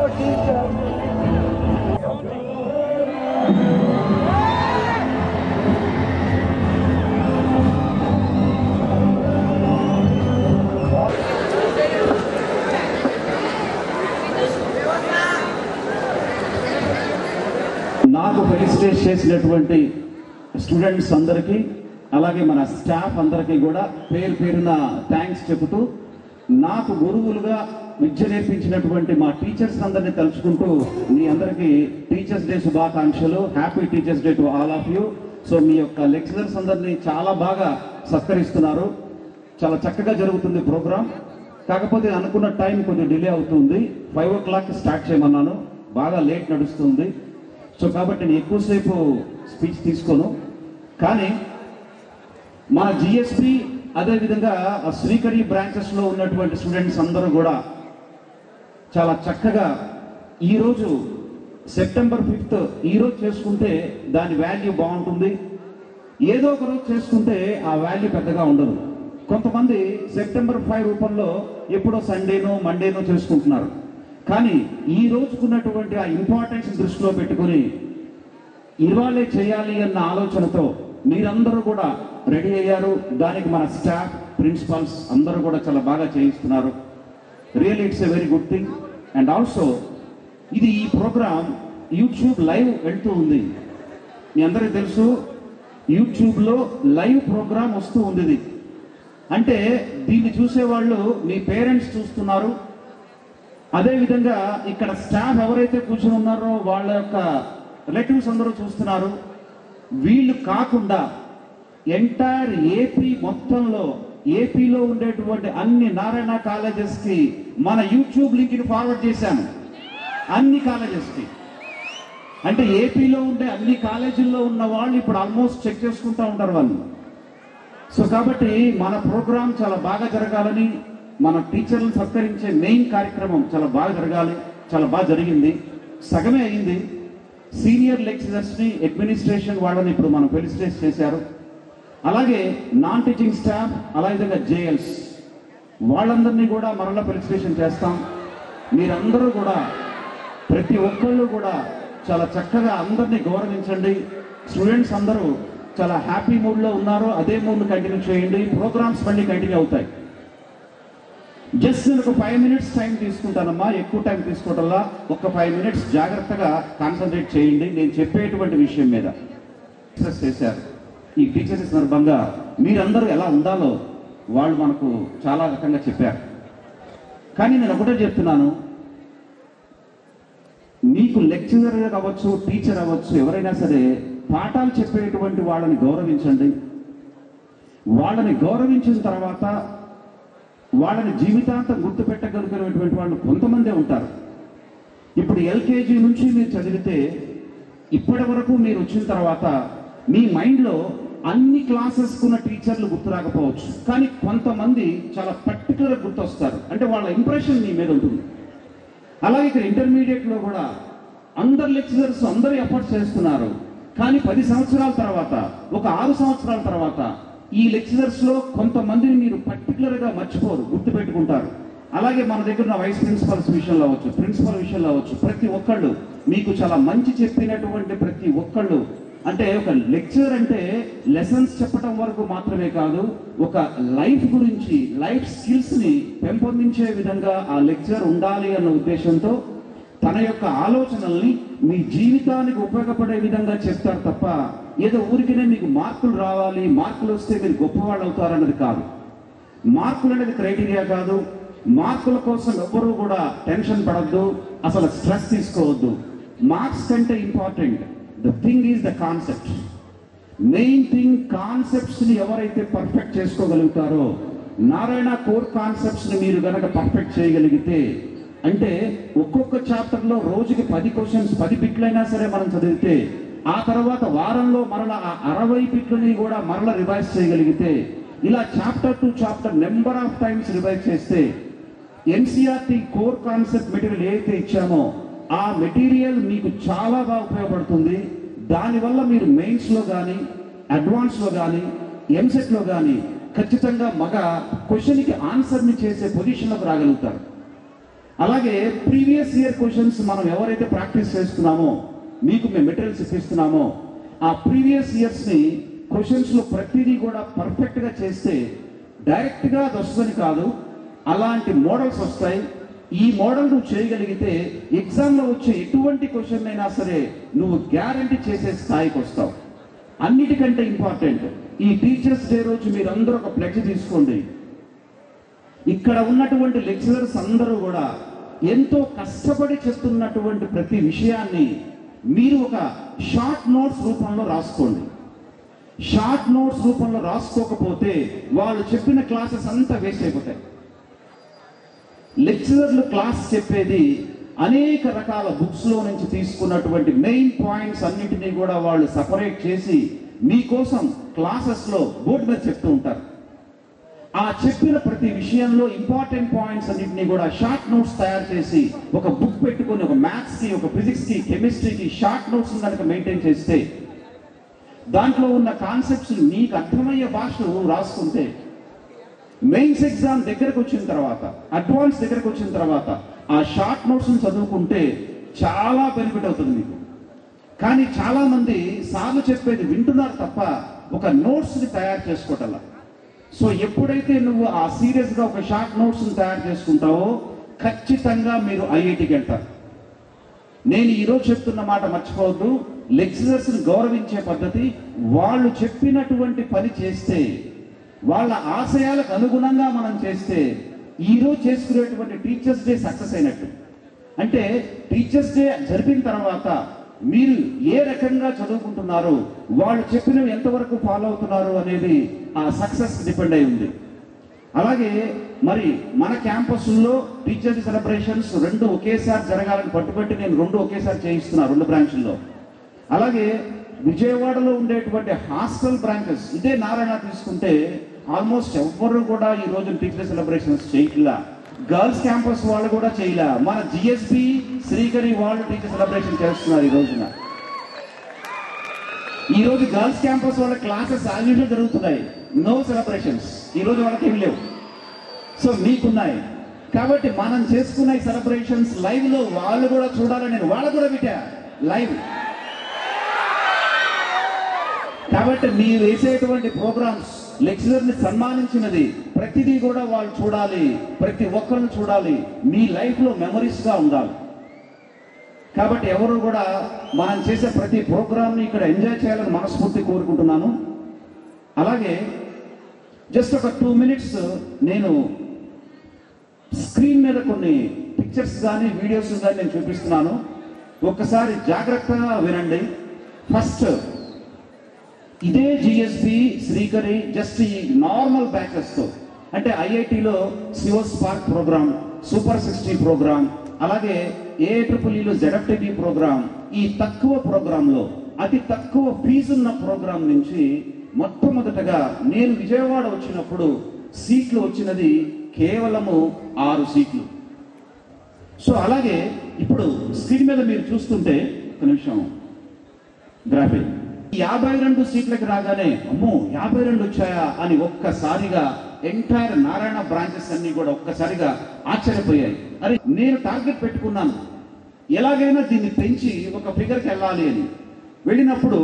నాకు ఫెలిసిటేట్ చేసినటువంటి స్టూడెంట్స్ అందరికీ అలాగే మన స్టాఫ్ అందరికీ కూడా పేరు పేరున థ్యాంక్స్ చెబుతూ నాకు గురువులుగా విద్య నేర్పించినటువంటి మా టీచర్స్ అందరినీ తలుచుకుంటూ మీ అందరికీ టీచర్స్ డే శుభాకాంక్షలు. Happy teachers day to all of you. So మీ యొక్క లెక్చరర్స్ అందరినీ చాలా బాగా సత్కరిస్తున్నారు. చాలా చక్కగా జరుగుతుంది ప్రోగ్రామ్. కాకపోతే అనుకున్న టైం కొంచెం డిలే అవుతుంది. 5 o'clock స్టార్ట్ చేయమన్నాను, బాగా లేట్ నడుస్తుంది. సో కాబట్టి నేను ఎక్కువసేపు స్పీచ్ తీసుకోను. కానీ మన జిఎస్పి అదేవిధంగా శ్రీకరి బ్రాంచెస్లో ఉన్నటువంటి స్టూడెంట్స్ అందరూ కూడా చాలా చక్కగా ఈరోజు సెప్టెంబర్ 5th ఈరోజు చేసుకుంటే దాని వాల్యూ బాగుంటుంది. ఏదో ఒక రోజు చేసుకుంటే ఆ వాల్యూ పెద్దగా ఉండదు. కొంతమంది సెప్టెంబర్ 5 రూపంలో ఎప్పుడో సండేనో మండేనో చేసుకుంటున్నారు. కానీ ఈ రోజుకున్నటువంటి ఆ ఇంపార్టెన్స్ దృష్టిలో పెట్టుకుని ఇవాళే చేయాలి అన్న ఆలోచనతో మీరందరూ కూడా రెడీ అయ్యారు. దానికి మన స్టాఫ్ ప్రిన్సిపల్స్ అందరూ కూడా చాలా బాగా చేయిస్తున్నారు. Really it's a very good thing. And also ఈ ప్రోగ్రామ్ యూట్యూబ్ లైవ్ వెళ్తూ ఉంది. మీ అందరికీ తెలుసు, యూట్యూబ్లో లైవ్ ప్రోగ్రామ్ వస్తూ ఉంది. అంటే దీన్ని చూసేవాళ్ళు మీ పేరెంట్స్ చూస్తున్నారు. అదేవిధంగా ఇక్కడ స్టాఫ్ ఎవరైతే కూర్చొని ఉన్నారో వాళ్ళ యొక్క రిలేటివ్స్ అందరూ చూస్తున్నారు. వీళ్ళు కాకుండా ఎంటైర్ ఏపీ మొత్తంలో ఏపీలో ఉండేటువంటి అన్ని నారాయణ కాలేజెస్కి మన యూట్యూబ్ లింక్ని ఫార్వర్డ్ చేశాను. అన్ని కాలేజెస్కి అంటే ఏపీలో ఉండే అన్ని కాలేజీల్లో ఉన్న వాళ్ళు ఇప్పుడు ఆల్మోస్ట్ చెక్ చేసుకుంటూ ఉంటారు వాళ్ళు. సో కాబట్టి మన ప్రోగ్రామ్ చాలా బాగా జరగాలని, మన టీచర్లను సత్కరించే మెయిన్ కార్యక్రమం చాలా బాగా జరగాలి. చాలా బాగా జరిగింది. సగమే అయింది. సీనియర్ లెక్చరర్స్ని అడ్మినిస్ట్రేషన్ వాళ్ళని ఇప్పుడు మనం ఫెలిసిటేట్ చేశారు. అలాగే నాన్ టీచింగ్ స్టాఫ్ అలాగే జేఎల్స్ వాళ్ళందరినీ కూడా మరలా ఫెలిసిటేషన్ చేస్తాం. మీరందరూ కూడా ప్రతి ఒక్కళ్ళు కూడా చాలా చక్కగా అందరినీ గౌరవించండి. స్టూడెంట్స్ అందరూ చాలా హ్యాపీ మూడ్లో ఉన్నారు. అదే మూడ్ను కంటిన్యూ చేయండి. ప్రోగ్రామ్స్ మళ్ళీ కంటిన్యూ అవుతాయి. జస్ట్ నేను ఒక 5 minutes టైం తీసుకుంటానమ్మా, ఎక్కువ టైం తీసుకోవటంలా. ఒక 5 minutes జాగ్రత్తగా కాన్సన్ట్రేట్ చేయండి నేను చెప్పేటువంటి విషయం మీద. ఎక్స్ప్రెస్ చేశారు ఈ టీచర్స్ సందర్భంగా మీరందరూ ఎలా ఉండాలో వాళ్ళు మనకు చాలా రకంగా చెప్పారు. కానీ నేను ఒకటే చెప్తున్నాను, మీకు లెక్చరర్ అవ్వచ్చు, టీచర్ అవ్వచ్చు, ఎవరైనా సరే పాఠాలు చెప్పేటువంటి వాళ్ళని గౌరవించండి. వాళ్ళని గౌరవించిన తర్వాత వాళ్ళని జీవితాంతం గుర్తుపెట్టగలిగినటువంటి వాళ్ళు కొంతమందే ఉంటారు. ఇప్పుడు ఎల్కేజీ నుంచి మీరు చదివితే ఇప్పటి వరకు మీరు వచ్చిన తర్వాత మీ మైండ్లో అన్ని క్లాసెస్కున్న టీచర్లు గుర్తు రాకపోవచ్చు, కానీ కొంతమంది చాలా పర్టికులర్ గుర్తొస్తారు. అంటే వాళ్ళ ఇంప్రెషన్ మీ మీద ఉంటుంది. అలాగే ఇక్కడ ఇంటర్మీడియట్లో కూడా అందరు లెక్చరర్స్ అందరూ ఎఫర్ట్స్ చేస్తున్నారు. కానీ 10 సంవత్సరాల తర్వాత, ఒక 6 సంవత్సరాల తర్వాత ఈ లెక్చరర్స్లో కొంతమందిని మీరు పర్టికులర్గా మర్చిపోరు, గుర్తుపెట్టుకుంటారు. అలాగే మన దగ్గర ఉన్న వైస్ ప్రిన్సిపల్స్ విషయంలో అవ్వచ్చు, ప్రిన్సిపల్ విషయంలో అవ్వచ్చు, ప్రతి ఒక్కళ్ళు మీకు చాలా మంచి చెప్పినటువంటి ప్రతి ఒక్కళ్ళు. అంటే ఒక లెక్చర్ అంటే లెసన్స్ చెప్పడం వరకు మాత్రమే కాదు, ఒక లైఫ్ గురించి, లైఫ్ స్కిల్స్ని పెంపొందించే విధంగా ఆ లెక్చర్ ఉండాలి అన్న ఉద్దేశంతో తన యొక్క ఆలోచనల్ని మీ జీవితానికి ఉపయోగపడే విధంగా చెప్తారు తప్ప ఏదో ఊరికనే మీకు మార్కులు రావాలి, మార్కులు వస్తే మీరు గొప్పవాళ్ళు అవుతారన్నది కాదు. మార్కులు అనేది క్రైటీరియా కాదు. మార్కుల కోసం ఎవ్వరూ కూడా టెన్షన్ పడద్దు, అసలు స్ట్రెస్ తీసుకోవద్దు. మార్క్స్ కంటే important the thing is the concept. Main thing కాన్సెప్ట్స్ని ఎవరైతే పర్ఫెక్ట్ చేసుకోగలుగుతారో, నారాయణ కోర్ కాన్సెప్ట్స్ని మీరు కనుక పర్ఫెక్ట్ చేయగలిగితే, అంటే ఒక్కొక్క చాప్టర్లో రోజుకి 10 questions 10 బిట్లైనా సరే మనం చదివితే, ఆ తర్వాత వారంలో మరలా ఆ 60 బిట్లని కూడా మరలా రివైజ్ చేయగలిగితే, ఇలా chapter to chapter number of times revise చేస్తే ఎన్సీఆర్టీ కోర్ కాన్సెప్ట్ మెటీరియల్ ఏదైతే ఇచ్చామో ఆ మెటీరియల్ మీకు చాలా బాగా ఉపయోగపడుతుంది. దానివల్ల మీరు మెయిన్స్లో కానీ, అడ్వాన్స్లో కానీ, ఎంసెట్లో కానీ ఖచ్చితంగా మగ క్వశ్చన్కి ఆన్సర్ని చేసే పొజిషన్లోకి రాగలుగుతారు. అలాగే ప్రీవియస్ ఇయర్ క్వశ్చన్స్ మనం ఎవరైతే ప్రాక్టీస్ చేస్తున్నామో, మీకు మేము మెటీరియల్స్ ఇప్పిస్తున్నామో, ఆ ప్రీవియస్ ఇయర్స్ని క్వశ్చన్స్లో ప్రతిదీ కూడా పర్ఫెక్ట్గా చేస్తే డైరెక్ట్గా అది వస్తుందని కాదు, అలాంటి మోడల్స్ వస్తాయి. ఈ మోడల్ నువ్వు చేయగలిగితే ఎగ్జామ్లో వచ్చే ఎటువంటి క్వశ్చన్ అయినా సరే నువ్వు గ్యారంటీ చేసే స్థాయికి వస్తావు. అన్నిటికంటే ఇంపార్టెంట్, ఈ టీచర్స్ డే రోజు మీరందరూ ఒక ప్లెడ్జ్ తీసుకోండి. ఇక్కడ ఉన్నటువంటి లెక్చరర్స్ అందరూ కూడా ఎంతో కష్టపడి చెప్తున్నటువంటి ప్రతి విషయాన్ని మీరు ఒక షార్ట్ నోట్స్ రూపంలో రాసుకోండి. షార్ట్ నోట్స్ రూపంలో రాసుకోకపోతే వాళ్ళు చెప్పిన క్లాసెస్ అంతా వేస్ట్ అయిపోతాయి. లెక్చరర్లు క్లాస్ చెప్పేది అనేక రకాల బుక్స్లో నుంచి తీసుకున్నటువంటి మెయిన్ పాయింట్స్ అన్నింటినీ కూడా వాళ్ళు సపరేట్ చేసి మీకోసం క్లాసెస్లో బోర్డు మీద చెప్తూ ఉంటారు. ఆ చెప్పిన ప్రతి విషయంలో ఇంపార్టెంట్ పాయింట్స్ అన్నింటినీ కూడా షార్ట్ నోట్స్ తయారు చేసి ఒక బుక్ పెట్టుకొని ఒక మ్యాథ్స్కి, ఒక ఫిజిక్స్కి, కెమిస్ట్రీకి షార్ట్ నోట్స్ కనుక మెయింటైన్ చేస్తే, దాంట్లో ఉన్న కాన్సెప్ట్స్ నీకు అర్థమయ్యే భాషలో రాసుకుంటే, మెయిన్స్ ఎగ్జామ్ దగ్గరకు వచ్చిన తర్వాత, అడ్వాన్స్ దగ్గరకు వచ్చిన తర్వాత ఆ షార్ట్ నోట్స్ని చదువుకుంటే చాలా బెనిఫిట్ అవుతుంది మీకు. కానీ చాలా మంది సార్లు చెప్పేది వింటున్నారు తప్ప ఒక నోట్స్ని తయారు చేసుకోవటంలా. సో ఎప్పుడైతే నువ్వు ఆ సీరియస్గా ఒక షార్ట్ నోట్స్ని తయారు చేసుకుంటావో ఖచ్చితంగా మీరు ఐఐటికి వెళ్తారు. నేను ఈరోజు చెప్తున్న మాట మర్చిపోవద్దు. లెక్చరర్స్ని గౌరవించే పద్ధతి, వాళ్ళు చెప్పినటువంటి పని చేస్తే, వాళ్ళ ఆశయాలకు అనుగుణంగా మనం చేస్తే ఈరోజు చేసుకునేటువంటి టీచర్స్ డే సక్సెస్ అయినట్టు. అంటే టీచర్స్ డే జరిపిన తర్వాత మీరు ఏ రకంగా చదువుకుంటున్నారు, వాళ్ళు చెప్పినవి ఎంతవరకు ఫాలో అవుతున్నారు అనేది ఆ సక్సెస్ డిపెండ్ అయి ఉంది. అలాగే మరి మన క్యాంపస్లో టీచర్ డే సెలబ్రేషన్స్ 2 ఒకేసారి జరగాలని పట్టుబట్టి నేను 2 ఒకేసారి చేయిస్తున్నా 2 బ్రాంచ్ల్లో. అలాగే విజయవాడలో ఉండేటువంటి హాస్టల్ బ్రాంచెస్ ఇదే నారాయణ తీసుకుంటే ఆల్మోస్ట్ ఎవ్వరు కూడా ఈ రోజు టీచర్ సెలబ్రేషన్స్ చేయట్లా. గర్ల్స్ క్యాంపస్ వాళ్ళు కూడా చేయలే. మన జిఎస్బి శ్రీకరి వాళ్ళు టీచర్ సెలబ్రేషన్ చేస్తున్నారు ఈ రోజున. ఈ రోజు గర్ల్స్ క్యాంపస్ వాళ్ళ క్లాసెస్ యాన్యువల్గా జరుగుతున్నాయి, నో సెలబ్రేషన్స్ ఈ రోజు వాళ్ళకి ఏమి లేవు. సో మీకున్నాయి కాబట్టి మనం చేసుకున్న ఈ సెలబ్రేషన్స్ లైవ్ లో వాళ్ళు కూడా చూడాలని నేను వాళ్ళకు కూడా పెట్టా లైవ్. కాబట్టి మీరు వేసేటువంటి ప్రోగ్రామ్స్, లెక్చరర్ని సన్మానించినది ప్రతిదీ కూడా వాళ్ళు చూడాలి, ప్రతి ఒక్కరిని చూడాలి, మీ లైఫ్లో మెమరీస్గా ఉండాలి. కాబట్టి ఎవరు కూడా మనం చేసే ప్రతి ప్రోగ్రామ్ని ఇక్కడ ఎంజాయ్ చేయాలని మనస్ఫూర్తి కోరుకుంటున్నాను. అలాగే జస్ట్ ఒక 2 minutes నేను స్క్రీన్ మీద కొన్ని పిక్చర్స్ కానీ వీడియోస్ కానీ నేను చూపిస్తున్నాను, ఒక్కసారి జాగ్రత్తగా వినండి. ఫస్ట్ ఇదే జిఎస్బి శ్రీకరి జస్ట్ ఈ నార్మల్ బ్యాచెస్తో, అంటే ఐఐటిలో సివోస్పార్క్ ప్రోగ్రామ్, సూపర్ 60 ప్రోగ్రామ్, అలాగే ఏఐఈఈలో జెడ్ఎఫ్టీబీ ప్రోగ్రామ్, ఈ తక్కువ ప్రోగ్రాంలో అతి తక్కువ ఫీజున్న ప్రోగ్రాం నుంచి మొట్టమొదటగా నేను విజయవాడ వచ్చినప్పుడు సీట్లు వచ్చినది కేవలము 6 సీట్లు. సో అలాగే ఇప్పుడు స్క్రీన్ మీద మీరు చూస్తుంటే ఒక నిమిషం గ్రాఫిక్ 52 సీట్లకు రాగానే అమ్మో 52 వచ్చాయా అని ఒక్కసారిగా ఎంటైర్ నారాయణ బ్రాంచెస్ అన్ని కూడా ఒక్కసారిగా ఆశ్చర్యపోయాయి. అరే నేను టార్గెట్ పెట్టుకున్నాను ఎలాగైనా దీన్ని పెంచి ఒక ఫిగర్కి వెళ్ళాలి అని. వెళ్ళినప్పుడు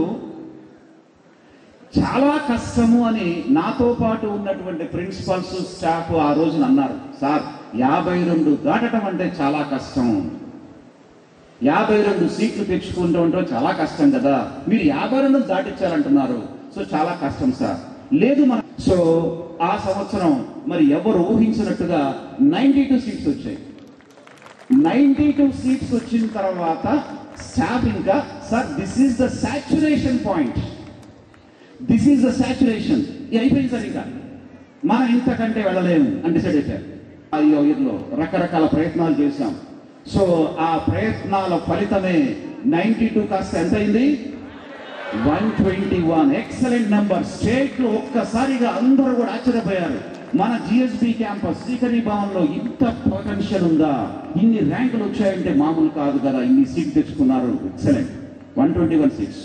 చాలా కష్టము అని నాతో పాటు ఉన్నటువంటి ప్రిన్సిపల్స్, స్టాఫ్ ఆ రోజున అన్నారు, సార్ 52 దాటడం అంటే చాలా కష్టం, 52 సీట్లు తెచ్చుకుంటూ ఉంటే చాలా కష్టం కదా, మీరు 52 దాటించాలంటున్నారు, సో చాలా కష్టం సార్. లేదు మన సో ఆ సంవత్సరం మరి ఎవరు ఊహించినట్టుగా 92 సీట్స్ వచ్చాయి. 92 సీట్స్ వచ్చిన తర్వాత స్టాఫ్ ఇంకా sir this is the saturation point, this is the saturation, అయిపోయింది సార్, ఇంకా మనం ఇంతకంటే వెళ్ళలేము అని డిసైడ్ అయిపోయారు. ఆ ఇయర్లో రకరకాల ప్రయత్నాలు చేశాం. సో ఆ ప్రయత్నాల ఫలితమే 92 కాస్త ఎంత అయింది, 121. Excellent number. స్టేట్ లో ఒక్కసారిగా అందరూ కూడా ఆశ్చర్యపోయారు, మన జిఎస్బి క్యాంపస్ శ్రీకరి భవన్లో ఇంత పొటెన్షియల్ ఉందా, ఇన్ని ర్యాంకులు వచ్చాయంటే మామూలు కాదు కదా, ఇన్ని సీట్ తెచ్చుకున్నారు. Excellent. 121 seats.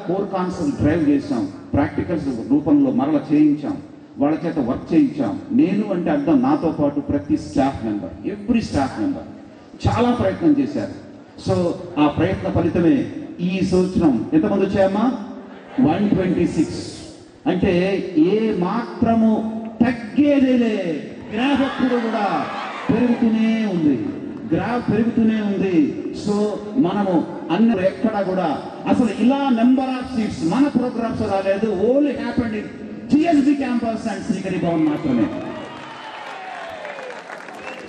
Core concept drive చేశాం, ప్రాక్టికల్స్ రూపంలో మరల చేయించాం. వాళ్ళ చేత వర్క్ చేయించాం. నేను అంటే అర్థం నాతో పాటు ప్రతి staff member, every staff member చాలా ప్రయత్నం చేశారు. సో ఆ ప్రయత్న ఫలితమే ఈ సంవత్సరం ఎంతమంది వచ్చాయమ్మా? 126. అంటే ఏ మాత్రము తగ్గేదేలే. గ్రాఫ్ ఎప్పుడు కూడా పెరుగుతూనే ఉంది, గ్రాఫ్ పెరుగుతూనే ఉంది. సో మనము అన్ని ఎక్కడ కూడా అసలు ఇలా నెంబర్ ఆఫ్ సీట్స్ మన ప్రోగ్రామ్స్ రాలేదు. Only happened in GSB campus and Srikari Bhavan మాత్రమే.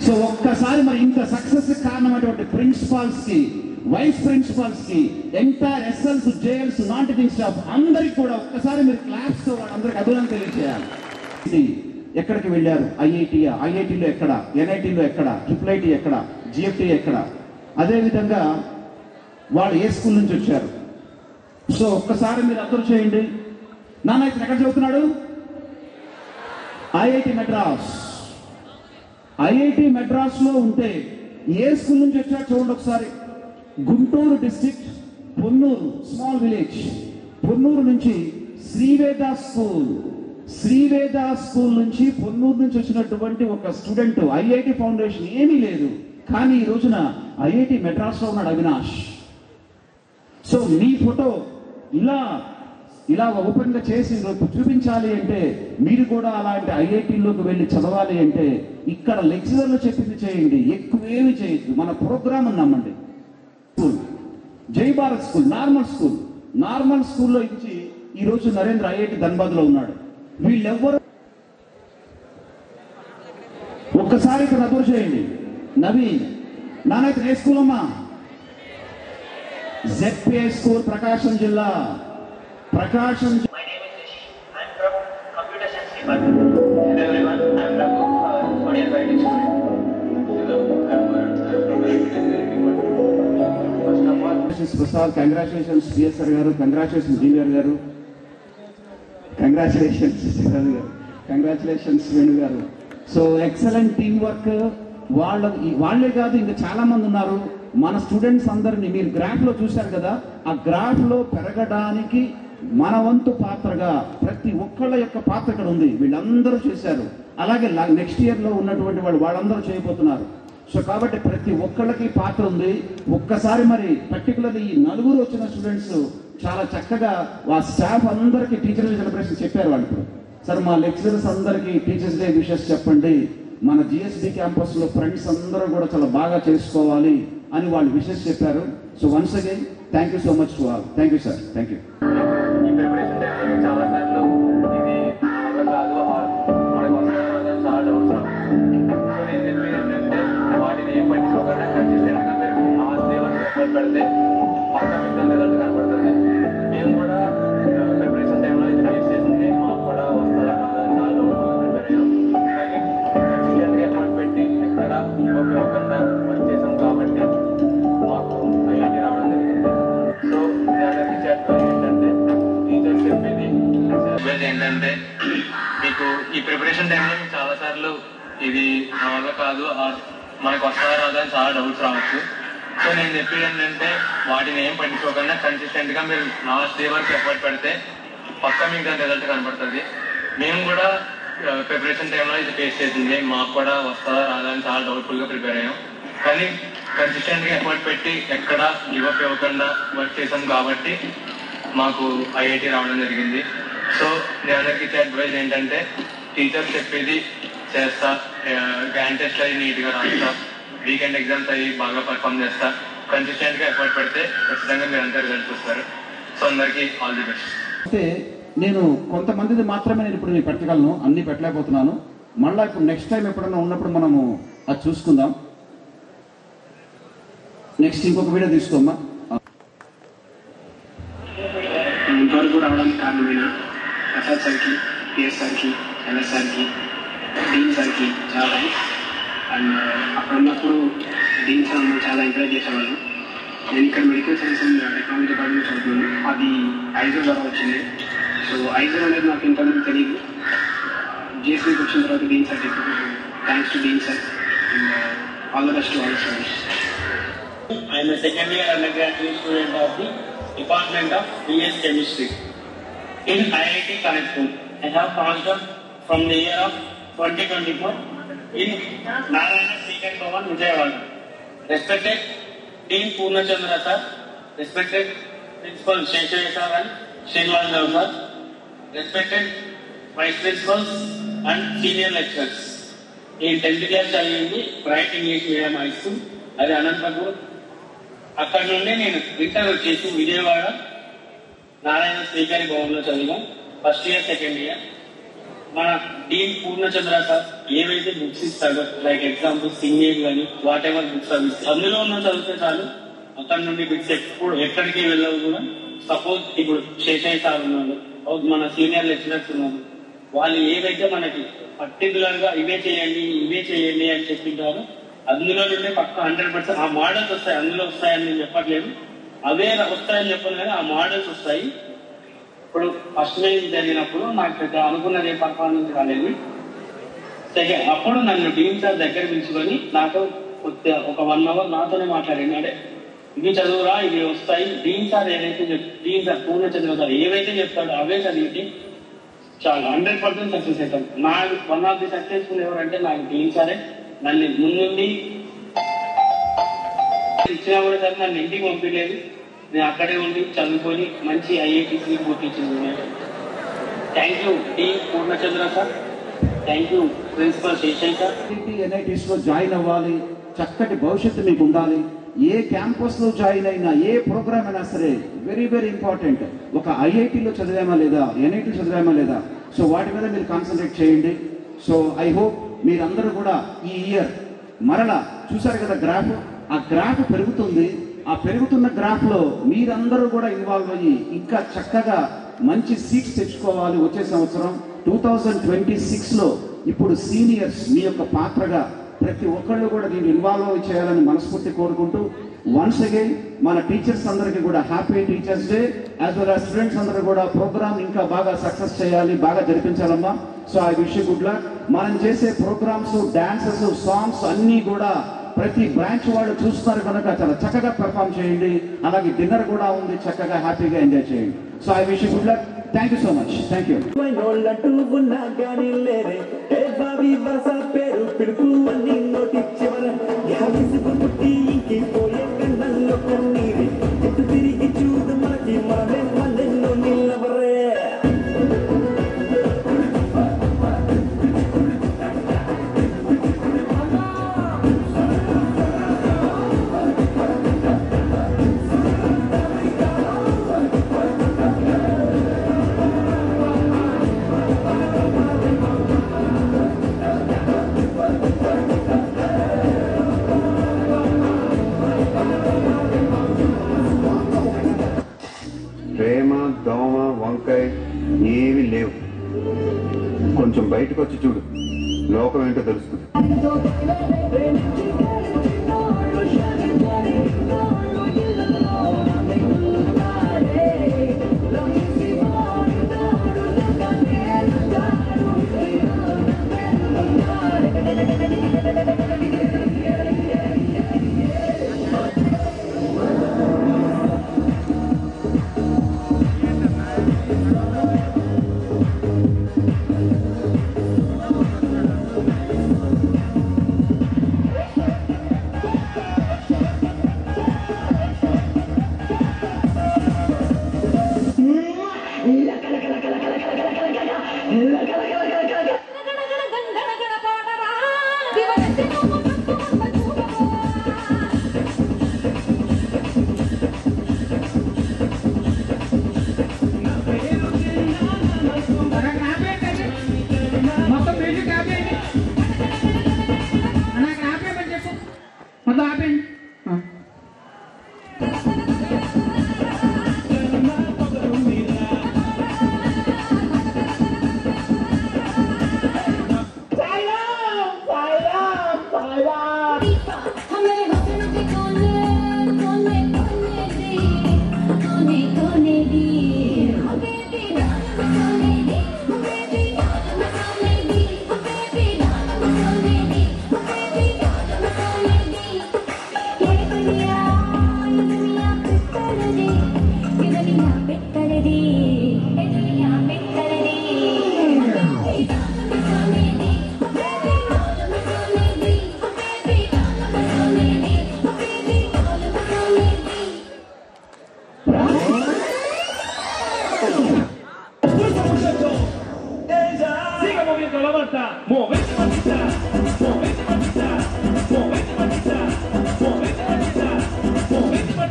సో ఒక్కసారి మరి ఇంత సక్సెస్ కారణమైనటువంటి ప్రిన్సిపాల్స్ కి, వైస్ ప్రిన్సిపాల్స్ కి, entire SLs, JLs, non teaching staff అందరికి కూడా ఒక్కసారి మీరు క్లాప్స్ తో వాళ్ళందరికి అభినందనలు తెలియజేయాలి. ఎక్కడికి వెళ్ళారు? ఐఐటీలో ఎక్కడ, ఎన్ఐటీలో ఎక్కడ, ట్రిపుల్ ఎక్కడ, జిఎఫ్టీ ఎక్కడ, అదేవిధంగా వాళ్ళు ఏ స్కూల్ నుంచి వచ్చారు? సో ఒక్కసారి మీరు అబ్జర్వ్ చేయండి. నాన్న ఇప్పుడు ఎక్కడ చదువుతున్నాడు? ఐఐటి మెడ్రాస్. ఐఐటి మెడ్రాస్ లో ఉంటే ఏ స్కూల్ నుంచి వచ్చారు చూడండి ఒకసారి. Guntur district, Ponnur small village, Ponnur నుంచి శ్రీవేద స్కూల్, శ్రీవేద స్కూల్ నుంచి పొన్నూరు నుంచి వచ్చినటువంటి ఒక స్టూడెంట్. ఐఐటి ఫౌండేషన్ ఏమీ లేదు, కానీ ఈ రోజున ఐఐటి మెడ్రాస్ లో ఉన్నాడు అవినాష్. సో మీ ఫోటో ఇలా ఓపెన్ గా చేసి చూపించాలి అంటే, మీరు కూడా అలాంటి ఐఐటీలోకి వెళ్ళి చదవాలి అంటే ఇక్కడ లెక్చరర్లు చెప్పింది చేయండి, ఎక్కువేమి చేయొద్దు. మన ప్రోగ్రామ్ నమ్మండి. స్కూల్ జై భారత్ స్కూల్, నార్మల్ స్కూల్లో ఇచ్చి ఈ రోజు నరేంద్ర ఐఐటి ధన్బాద్ లో ఉన్నాడు. వీళ్ళెవ్వరు ఒక్కసారి ఇక్కడ అబ్జర్వ్ చేయండి. నవీన్, నానైతే ఏ స్కూల్ అమ్మా? జెడ్పీఐ స్కూల్, ప్రకాశం జిల్లా. ప్రకాశం. My name is Rishi. I'm from Computer Science Department. Hello everyone. I'm Raghu, audio writing student. Hello, I'm from Engineering Department. First of all, Prasad, congratulations PSR garu, congratulations Junior garu, congratulations Ravi garu, congratulations Venu garu. So excellent teamwork. వాళ్ళే కాదు ఇంకా చాలా మంది ఉన్నారు. మన students అందరినీ మీరు graph లో చూశారు కదా, ఆ గ్రాఫ్ లో పెరగడానికి మన వంతు పాత్రగా ప్రతి ఒక్కళ్ళ యొక్క పాత్ర ఇక్కడ ఉంది. వీళ్ళందరూ చేశారు. అలాగే నెక్స్ట్ ఇయర్ లో ఉన్నటువంటి వాళ్ళందరూ చేయబోతున్నారు. సో కాబట్టి ప్రతి ఒక్కళ్ళకి పాత్ర ఉంది. ఒక్కసారి మరి పర్టికులర్లీ ఈ 4 వచ్చిన స్టూడెంట్స్ చాలా చక్కగా ఆ స్టాఫ్ అందరికీ టీచర్ డే సెలబ్రేషన్ చెప్పారు. వాళ్ళు సార్ మా లెక్చరర్స్ అందరికీ టీచర్స్ డే విషెస్ చెప్పండి, మన జిఎస్బి క్యాంపస్ లో ఫ్రెండ్స్ అందరూ కూడా చాలా బాగా చేసుకోవాలి అని వాళ్ళు విషెస్ చెప్పారు. So once again thank you so much to all. Thank you sir, thank you. ఈ ప్రిపరేషన్ టైంలో చాలా సార్లు ఇది కాదు మనకు వస్తున్న చాలా డౌట్స్. సో నేను చెప్పేది ఏంటంటే వాటిని ఏం పట్టించుకోకుండా కన్సిస్టెంట్గా మీరు ఎఫర్ట్ పెడితే పక్క మీకు రిజల్ట్ కనపడుతుంది. మేము కూడా ప్రిపరేషన్ టైంలో ఇది ఫేస్ చేసింది, మాకు కూడా వస్తుందా చాలా డౌట్గా ప్రిపేర్ అయ్యాం. కానీ కన్సిస్టెంట్గా ఎఫర్ట్ పెట్టి ఎక్కడ ఇవ్వకుండా వర్క్ చేసాం కాబట్టి మాకు ఐఐటి రావడం జరిగింది. సో దానికి చెప్పేది ఏంటంటే టీచర్స్ చెప్పేది ఏంటంటే మీకు ఈ ప్రిపరేషన్ టైంలో మీకు చాలా సార్లు ఇది నా వల్ల కాదు, మనకు వస్తుందా రాదా అని చాలా డౌట్స్ రావచ్చు. సో నేను చెప్పేది ఏంటంటే వాటిని ఏం పట్టించుకోకుండా కన్సిస్టెంట్ గా మీరు లాస్ట్ డే వరకు ఎఫర్ట్ పెడితే పక్కా మీకు దాని రిజల్ట్ కనపడుతుంది. మేము కూడా ప్రిపరేషన్ టైంలో ఇది ఫేస్ చేసింది, మాకు కూడా వస్తుందా రాదా అని చాలా డౌట్ఫుల్ గా ప్రిపేర్ అయ్యాం. కానీ కన్సిస్టెంట్ గా ఎఫర్ట్ పెట్టి ఎక్కడ గివప్ ఇవ్వకుండా వర్క్ చేసాం కాబట్టి మాకు ఐఐటి రావడం జరిగింది. సో నేను అందరికి ఇచ్చే అడ్వైజ్ ఏంటంటే టీచర్స్ చెప్పేది చేస్తా, గ్రాండ్ టెస్ట్ అయ్యి నీట్ గా రాస్తా, వీకెండ్ ఎగ్జామ్స్ అయ్యి బాగా పర్ఫామ్ చేస్తా, కన్సిస్టెంట్ గా ఎఫర్ట్ పెడితే ఖచ్చితంగా మీరు అంతా రిజల్ట్స్ వస్తారు. సో అందరికీ ఆల్ ది బెస్ట్. అంటే నేను కొంతమందిది మాత్రమే నేను ఇప్పుడు పెట్టగలను, అన్ని పెట్టలేకపోతున్నాను. మళ్ళీ ఇప్పుడు నెక్స్ట్ టైం ఎప్పుడన్నా ఉన్నప్పుడు మనము అది చూసుకుందాం. నెక్స్ట్ ఇంకొక వీడియో తీసుకోమ్మా. ఇంతవరకు రావడానికి కారణమైన ప్రసాద్ సార్కి, పిఎస్ సార్కి, ఎన్ఎస్ సార్కి, డీన్ సార్కి చాలా థ్యాంక్స్. అండ్ అక్కడ ఉన్నప్పుడు డీన్ సార్ మమ్మల్ని చాలా ఎంకరేజ్ చేసేవాళ్ళు. నేను ఇక్కడ medical science and technology department చదువుతున్నాను, అది ఐజర్ ద్వారా వచ్చింది. సో ఐజర్ అనేది నాకు ఇంతకుముందు తెలియదు. జిఎస్బీకి వచ్చిన తర్వాత డీన్ సార్ చెప్పారు. Thanks to dean sir and all the best to all students. I am a second year undergraduate student of the Department of BS Chemistry in IIT Kanpur. I have passed on from the year of 2024 in Narayana Srikari Bhavan, Vijayawada. Respected Dean Purnachandra sir, respected Principal Sheshaya sir and Srinivas Rao sir, respected Vice Principals and Senior Lecturers. In 10th class చదివింది bright English medium high school, అది అనంతపూర్. అక్కడ నుండి నేను inter వచ్చేసి విజయవాడ నారాయణ శ్రీకరి భవన్ లో చదివాం. First year second year. మన Deen Purnachandra sir ఏవైతే బుక్స్ ఇస్తాడో, లైక్ ఎగ్జాంపుల్ సింగింగ్ కానీ వాట్ ఎవర్ బుక్స్ అవి అందులో ఉన్న చదివితే చాలు. అక్కడ నుండి బిట్స్ ఎప్పుడు ఎక్కడికి వెళ్ళవు కూడా. సపోజ్ ఇప్పుడు శేషయ్య సార్ ఉన్నాడు, మన సీనియర్ లెక్చరర్స్ ఉన్నారు, వాళ్ళు ఏవైతే మనకి పర్టికులర్ గా ఇవే చేయండి అని చెప్పింటారు, అందులో నుండి పక్క 100% ఆ మోడల్స్ వస్తాయి. అందులో వస్తాయని నేను చెప్పట్లేదు, అవే వస్తాయని చెప్పను, కానీ ఆ మోడల్స్ వస్తాయి. ఇప్పుడు ఫస్ట్ మ్యాచ్ జరిగినప్పుడు నాకు పెద్ద అనుకున్నది పర్ఫార్మెన్స్ రాలేదు. సెకండ్ అప్పుడు నన్ను డీన్ సార్ దగ్గర పిలుచుకొని నాతో ఒక 1 hour నాతోనే మాట్లాడండి. అంటే ఇవి చదువురా, ఇవి వస్తాయి. Dean sir dean sir Purnachandra sir ఏవైతే చెప్తాడో అవే చదివితే చాలా 100% సక్సెస్ అవుతాం. నాకు వన్ ఆఫ్ ది సక్సెస్ఫుల్ ఎవరంటే నాకు డీన్ సారే. నన్ను ముందుండి ఇచ్చినా కూడా సరే నన్ను ఇంటికి పంపించలేదు, నేను అక్కడే ఉండి చదువుకొని మంచి ఐఐటీసీ పూర్తించింది. Thank you dean Purnachandra sir, thank you principal Seshaiah sir. NITs లో జాయిన్ అవ్వాలి, చక్కటి భవిష్యత్తు మీకు ఉండాలి. ఏ క్యాంపస్ లో జాయిన్ అయినా, ఏ ప్రోగ్రామ్ అయినా సరే వెరీ వెరీ ఇంపార్టెంట్. ఒక ఐఐటీలో చదివామా లేదా, ఎన్ఐటీ చదివామా లేదా, సో వాటి మీద మీరు కాన్సన్ట్రేట్ చేయండి. సో ఐ హోప్ మీరందరూ కూడా ఈ ఇయర్ మరలా చూసారు కదా గ్రాఫ్, ఆ గ్రాఫ్ పెరుగుతుంది. ఆ పెరుగుతున్న గ్రాఫ్ లో మీరందరూ కూడా ఇన్వాల్వ్ అయ్యి ఇంకా చక్కగా మంచి సీట్స్ తెచ్చుకోవాలి. వచ్చే సంవత్సరం 2026 లో ఇప్పుడు సీనియర్స్ మీ యొక్క పాత్రగా ప్రతి ఒక్కళ్ళు కూడా దీన్ని ఇన్వాల్వ్ చేయాలని మనస్ఫూర్తి కోరుకుంటూ, వన్స్ అగైన్ మన టీచర్స్ అందరికీ కూడా happy teachers day. As well as students అందరూ కూడా ప్రోగ్రామ్ ఇంకా బాగా సక్సెస్ చేయాలి, బాగా జరిపించాలమ్మా. So I wish you good luck. మనం చేసే ప్రోగ్రామ్స్, డాన్సెస్, సాంగ్స్ అన్నీ కూడా ప్రతి బ్రాంచ్ వాళ్ళు చూస్తున్నారు కనుక చాలా చక్కగా పెర్ఫామ్ చేయండి. అలాగే డిన్నర్ కూడా ఉంది, చక్కగా హ్యాపీగా ఎంజాయ్ చేయండి. So I wish you good luck. Thank you so much. Thank you. తిరిగి చూడు మనకి మనమే మళ్ళెన్నో నిల్లవరే. ప్రేమ, దోమ, వంకాయ ఏమీ లేవు. కొంచెం బయటకు వచ్చి చూడు, లోకం ఏంటో తెలుస్తుంది.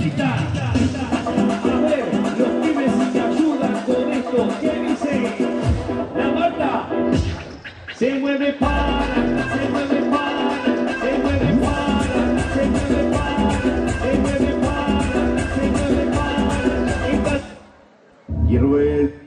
Gatita. A ver, los pibes si te ayudan con esto, ¿qué dice? La nota. Se mueve para, se mueve para, se mueve para, se mueve para, se mueve para, se mueve para. 20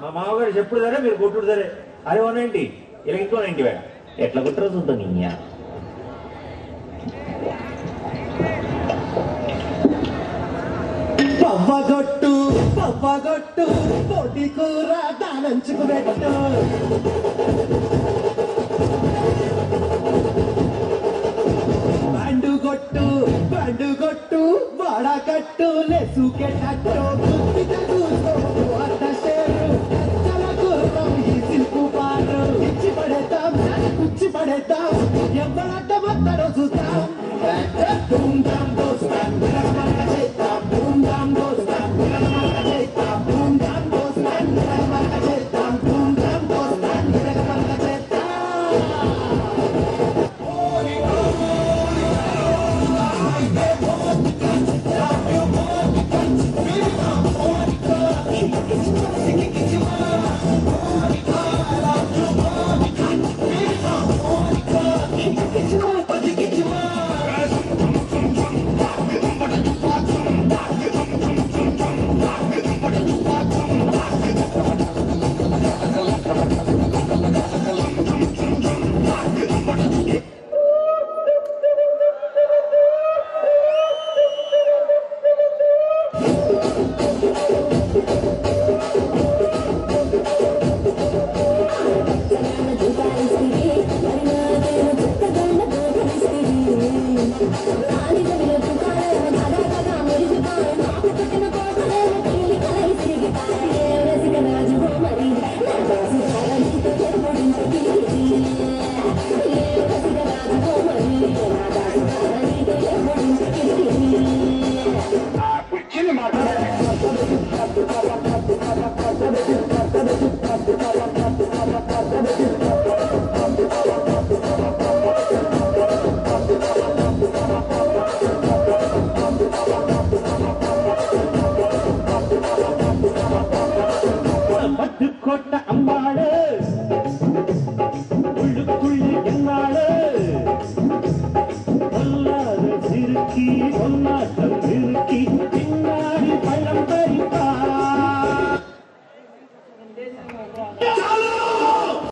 మా మామగారు చెప్పుడు సరే మీరు కొట్టుడు సరే అరే 190 ఇలా ఇంకో 90 వేడ ఎట్లా కొట్టరు చూద్దాం నీ పవ్వగొట్టు పవ్వగొట్టు పొడి కూర దానంచుకు పెట్టు బండుగొట్టు వాడకట్టు లెసుకెట్టు గుర్తిత కూర్చో అట్ట సేరు కచ్చల గుర్రం ఈ సిల్కు పారు ఇచ్చి పడేద్దాం కుచ్చి పడేద్దాం ఎవరడ్డ మొత్తడో చూస్తాం ధూమ్ ధామ్ దోస్తాం రమణ చేద్దాం ధూమ్ ధామ్ దోస్తాం రమణ చేద్దాం ధూమ్ ధామ్ దోస్తాం రమణ చేద్దాం ధూమ్ ధామ్ దోస్తాం రమణ చేద్దాం కొట్ట అమ్మాడు ఉళ్ళుకుళ్ళి ఎన్నాడు ఒల్లారు సిరికి ఒల్లాటం సిరికి తిన్నాడి పళ్ళం పరిపా